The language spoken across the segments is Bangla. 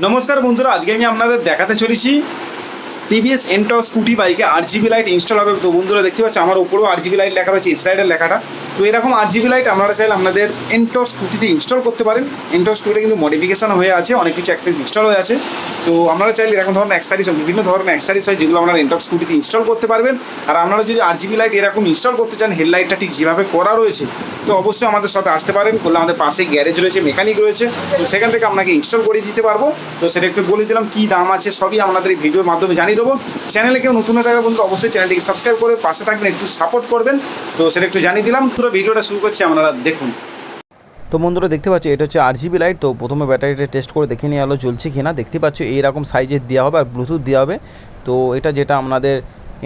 নমস্কার বন্ধুরা, আজকে আমি আপনাদের দেখাতে চলেছি টিভিএস এন্টর স্কুটি বাইকে আরজিবি লাইট ইনস্টল হবে। তো বন্ধুরা দেখতে পাচ্ছি আমার উপরেও আরজিবি লাইট লেখা রয়েছে, ইসরায়েলের লেখাটা। তো এরকম আরজিবি লাইট আপনারা চাইলে আপনাদের এন্টর স্কুটিতে ইনস্টল করতে পারেন। এন্টর স্কুটিতে কিন্তু মডিফিকেশন হয়ে আছে, অনেক কিছু অ্যাক্সেসরিজ ইনস্টল হয়ে আছে। তো আপনারা চাইলে এরকম ধরনের অ্যাক্সেসরিজ, বিভিন্ন ধরনের অ্যাক্সেসরিজ হয় যেগুলো আপনারা এন্টর স্কুটিতে ইনস্টল করতে পারবেন। আর আপনারা যদি আরজিবি লাইট এরকম ইনস্টল করতে চান, হেডলাইটটা ঠিক যেভাবে করা রয়েছে, তো অবশ্যই আমাদের শপে আসতে পারেন। করলে আমাদের পাশে গ্যারেজ রয়েছে, মেকানিক রয়েছে, তো সেখান থেকে আপনাকে ইনস্টল করে দিতে পারবো। তো সেটা একটু বলে দিলাম, কী দাম আছে সবই আপনাদের এই ভিডিওর মাধ্যমে জানিয়ে দেবো। চ্যানেলে কেউ নতুন হয়ে থাকবে বন্ধু, অবশ্যই চ্যানেলটিকে সাবস্ক্রাইব করে পাশে থাকবেন, একটু সাপোর্ট করবেন। তো সেটা একটু জানিয়ে দিলাম। পুরো ভিডিওটা শুরু করছি, আপনারা দেখুন। তো বন্ধুরা দেখতে পাচ্ছ এটা হচ্ছে আরজিবি লাইট। তো প্রথমে ব্যাটারিটা টেস্ট করে দেখে নিয়ে আলো জ্বলছে কিনা। দেখতে পাচ্ছ এইরকম সাইজের দেওয়া হবে আর ব্লুটুথ দেওয়া হবে। তো এটা যেটা আমাদের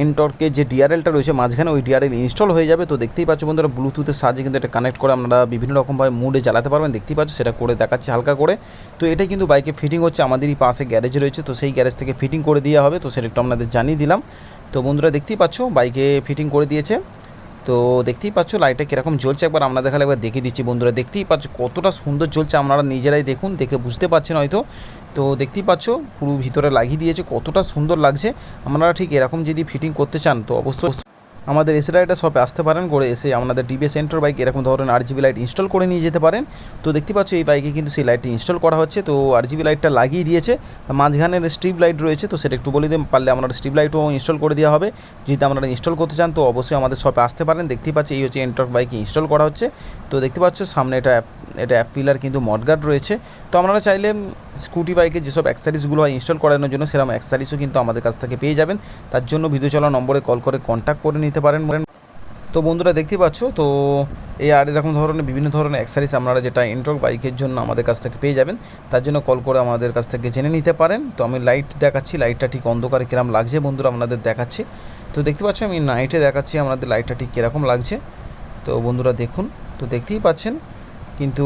এন্টর্কের যে ডিআরএলটা রয়েছে মাঝখানে, ওই ডিআরএল ইনস্টল হয়ে যাবে। তো দেখতেই পাচ্ছ বন্ধুরা, ব্লুটুথের সাহায্যে কিন্তু এটা কানেক্ট করে আপনারা বিভিন্ন রকমভাবে মুডে চালাতে পারবেন। দেখতেই পাচ্ছ, সেটা করে দেখাচ্ছি হালকা করে। তো এটাই কিন্তু বাইকে ফিটিং হচ্ছে, আমাদেরই পাশে গ্যারেজ রয়েছে, তো সেই গ্যারেজ থেকে ফিটিং করে দেওয়া হবে। তো সেটা একটু আপনাদের জানিয়ে দিলাম। তো বন্ধুরা দেখতেই পাচ্ছ বাইকে ফিটিং করে দিয়েছে। তো দেখতেই পাচ্ছ লাইটটা কীরকম জ্বলছে, একবার আপনাদের খালি একবার দেখিয়ে দিচ্ছি। বন্ধুরা দেখতেই পাচ্ছ কতটা সুন্দর জ্বলছে, আপনারা নিজেরাই দেখুন, দেখে বুঝতে পারছেন হয়তো। তো দেখতেই পাচ্ছ পুরো ভিতরে লাগিয়ে দিয়েছে, কতটা সুন্দর লাগছে। আপনারা ঠিক এরকম যদি ফিটিং করতে চান তো অবশ্যই আমাদের এসরাইটা শপে আসতে পারেন, করে এসে আপনাদের টিভিএস এন্টর বাইক এরকম ধরনের আরজিবি লাইট ইনস্টল করে নিয়ে যেতে পারেন। তো দেখতে পাচ্ছ এই বাইকে কিন্তু সেই লাইটটি ইনস্টল করা হচ্ছে। তো আরজিবি লাইটটা লাগিয়ে দিয়েছে, মাঝখানের স্ট্রিপ লাইট রয়েছে, তো সেটা একটু বলে দিন, পারলে আপনারা স্ট্রিপ লাইটও ইনস্টল করে দেওয়া হবে। যদি আপনারা ইনস্টল করতে চান তো অবশ্যই আমাদের শপে আসতে পারেন। দেখতেই পাচ্ছি এই হচ্ছে এন্টর বাইকে ইনস্টল করা হচ্ছে। তো দেখতে পাচ্ছ সামনে এটা অ্যাপ পিলার কিন্তু মডগার্ড রয়েছে। তো আপনারা চাইলে স্কুটি বাইকে যেসব অ্যাক্সেসরিজগুলো হয় ইনস্টল করানোর জন্য, সেরকম অ্যাক্সেসরিজও কিন্তু আমাদের কাছ থেকে পেয়ে যাবেন। তার জন্য ভিডিও চলা নম্বরে কল করে কন্ট্যাক্ট করে নিতে পারেন। তো বন্ধুরা দেখতেই পাচ্ছ, তো এই আর এরকম ধরনের বিভিন্ন ধরনের অ্যাক্সেসরিজ আপনারা যেটা এন্ট্রক বাইকের জন্য আমাদের কাছ থেকে পেয়ে যাবেন, তার জন্য কল করে আমাদের কাছ থেকে জেনে নিতে পারেন। তো আমি লাইট দেখাচ্ছি, লাইটটা ঠিক অন্ধকারে কীরকম লাগছে বন্ধুরা আপনাদের দেখাচ্ছি। তো দেখতে পাচ্ছ আমি নাইটে দেখাচ্ছি আপনাদের লাইটটা ঠিক কীরকম লাগছে। তো বন্ধুরা দেখুন, তো দেখতেই পাচ্ছেন, কিন্তু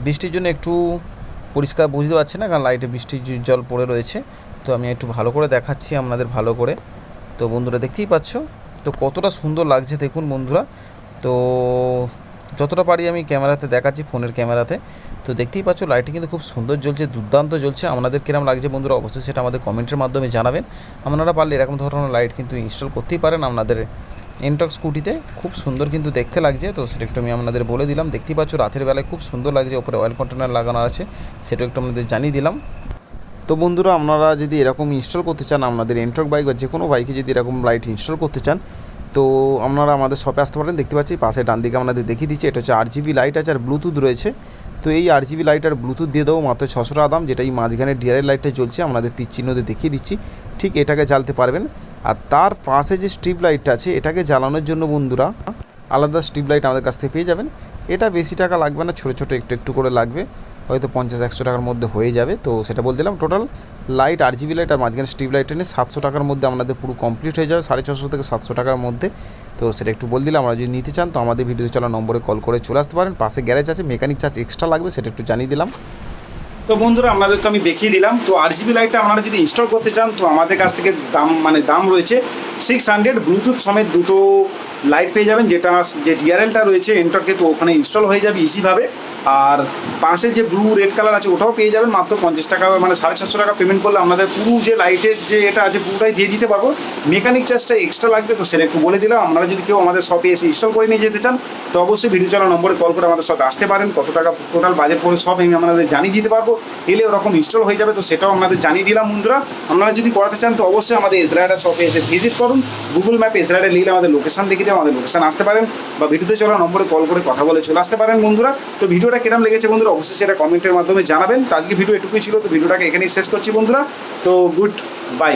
বৃষ্টির জন্য একটু পরিষ্কার বুঝতে পারছি না, কারণ লাইটে বৃষ্টির জল পড়ে রয়েছে। তো আমি একটু ভালো করে দেখাচ্ছি আপনাদের ভালো করে। তো বন্ধুরা দেখতেই পাচ্ছ তো কতটা সুন্দর লাগছে দেখুন বন্ধুরা। তো যতটা পারি আমি ক্যামেরাতে দেখাচ্ছি, ফোনের ক্যামেরাতে। তো দেখতেই পাচ্ছ লাইটটি কিন্তু খুব সুন্দর জ্বলছে, দুর্দান্ত জ্বলছে। আপনাদের কিরম লাগছে বন্ধুরা অবশ্যই সেটা আমাদের কমেন্টের মাধ্যমে জানাবেন। আপনারা পারলে এরকম ধরনের লাইট কিন্তু ইনস্টল করতেই পারেন আপনাদের এন্টর্ক স্কুটিতে, খুব সুন্দর কিন্তু দেখতে লাগছে। তো সেটা একটু আমি আপনাদের বলে দিলাম। দেখতেই পাচ্ছ রাতের বেলায় খুব সুন্দর লাগছে, ওপরে অয়েল কন্টেনার লাগানো আছে, সেটা একটু আপনাদের জানিয়ে দিলাম। তো বন্ধুরা আপনারা যদি এরকম ইনস্টল করতে চান, আপনাদের এন্ট্রক বাইক বা যে কোনো বাইকে যদি এরকম লাইট ইনস্টল করতে চান, তো আপনারা আমাদের শপে আসতে পারেন। দেখতে পাচ্ছি পাশে ডান দিকে আপনাদের দেখিয়ে দিচ্ছি, এটা হচ্ছে আরজিবি লাইট আছে আর ব্লুটুথ রয়েছে। তো এই আরজিবি লাইট আর ব্লুটুথ দিয়ে দেবো মাত্র 600 টাকা দাম। যেটা এই মাঝখানে ডিআরএল লাইটটা জ্বলছে, আপনাদের তীর চিহ্ন দিয়ে দেখিয়ে দিচ্ছি, ঠিক এটাকে জ্বালতে পারবেন। আর তার পাশে যে স্ট্রিপ লাইটটা আছে, এটাকে জ্বালানোর জন্য বন্ধুরা আলাদা স্ট্রিপ লাইট আমাদের কাছ থেকে পেয়ে যাবেন। এটা বেশি টাকা লাগবে না, ছোটো ছোটো একটু একটু করে লাগবে, হয়তো 50-100 টাকার মধ্যে হয়ে যাবে। তো সেটা বলতে দিলাম, টোটাল লাইট আরজিবি লাইট আর মাঝখানে স্ট্রিপ লাইট এনে 700 টাকার মধ্যে আমাদের পুরো কমপ্লিট হয়ে যাবে, 650 থেকে 700 টাকার মধ্যে। তো সেটা একটু বলে দিলাম, আমরা যদি নিতে চান তো আমাদের ভিডিওতে চলা নম্বরে কল করে চলে আসতে পারেন। পাশে গ্যারেজ আছে, মেকানিক চার্জ এক্সট্রা লাগবে, সেটা একটু জানিয়ে দিলাম। তো বন্ধুরা আপনাদের তো আমি দেখিয়ে দিলাম। তো আরজিবি লাইটটা আপনারা যদি ইনস্টল করতে চান তো আমাদের কাছ থেকে দাম রয়েছে 600, ব্লুটুথ সমেত দুটো লাইট পেয়ে যাবেন। যেটা যে ডিআরএলটা রয়েছে এন্টরকে, তো ওখানে ইনস্টল হয়ে যাবে ইজিভাবে। আর পাশে যে ব্লু রেড কালার আছে ওটাও পেয়ে যাবেন মাত্র 50 টাকা, মানে 450 টাকা পেমেন্ট করলে আমাদের পুরো যে লাইটের যে এটা আছে পুরোটাই দিয়ে দিতে পারবো। মেকানিক চার্জটা এক্সট্রা লাগবে, তো সেটা একটু বলে দিলাম। আপনারা যদি কেউ আমাদের শপে এসে ইনস্টল করে নিয়ে যেতে চান তো অবশ্যই ভিডিও চলা নম্বরে কল করে আমাদের শপে আসতে পারেন। কত টাকা টোটাল বাজেট পড়ে সব আমি আপনাদের জানিয়ে দিতে পারবো। এলে ওরকম ইনস্টল হয়ে যাবে, তো সেটাও আপনাদের জানিয়ে দিলাম বন্ধুরা। আপনারা যদি করাতে চান তো অবশ্যই আমাদের এসরাইডার শপে এসে ভিজিট করুন। গুগল ম্যাপে এসরাইডার লিখলে আমাদের লোকেশন দেখিয়ে দেবে, আমাদের লোকেশন আসতে পারেন, বা ভিডিওতে চলা নম্বরে কল করে কথা বলে চলে আসতে পারেন বন্ধুরা। তো ভিডিওটা কিরম লেগেছে বন্ধুরা অবশ্যই সেটা কমেন্টের মাধ্যমে জানাবেন। তো আজকে ভিডিও এটুকুই ছিল, তো ভিডিওটাকে এখানেই শেষ করছি বন্ধুরা। তো গুড বাই।